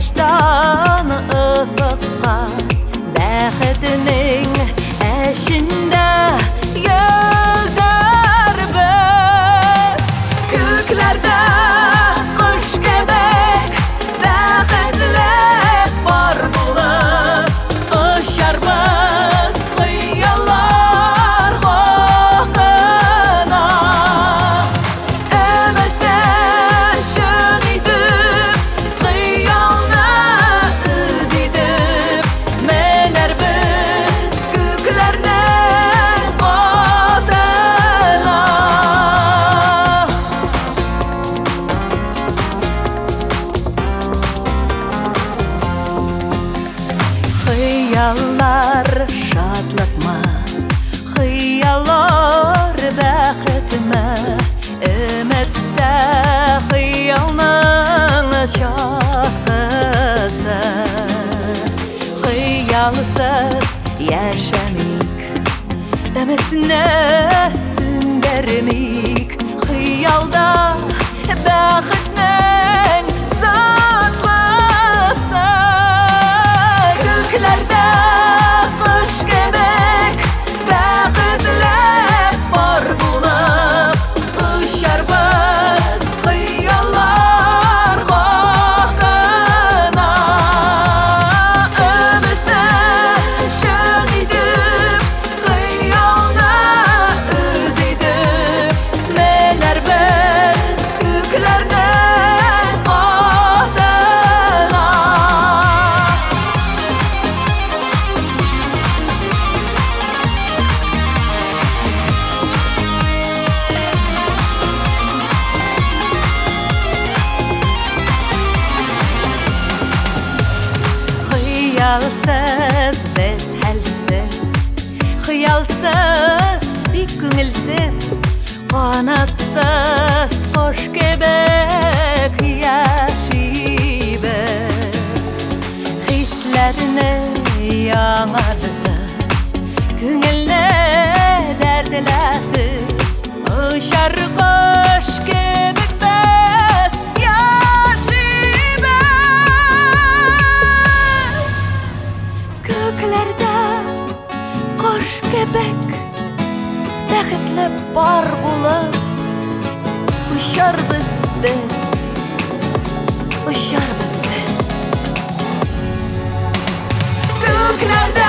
Yaştan ufukka bәхетнең әшендә йөзәр без. Күкләрдә кош кебек бәхетлек бар булып очарбыз хыяллар хакына. Өметдәшең итеп хыялны үзидеп менәрбез күкләрнең катына. Хыяллар шатлыкма, хыяллар бәхетме, өметтә хыялның чаткысы. Хыялсыз яшәмик, өметне сүндермик, хыялда бәхетнең саклысы. Күкләрдә кош кебек бәхетлек бар булып очарбыз хыяллар хакына. Өметдәшең итеп хыялны үзидеп менәрбез күкләрнең катына. Хыялсыз без хәлсез, хыялсыз бик күңелсез, канатсыз кош кебек яшибез. Хисләрне яңартып, күңелне дәртләтеп, очар кош кебек без яшибез. Күкләрдә кош кебек бәхетле бар булып очарбыз без, очарбыз без. Күкләрдә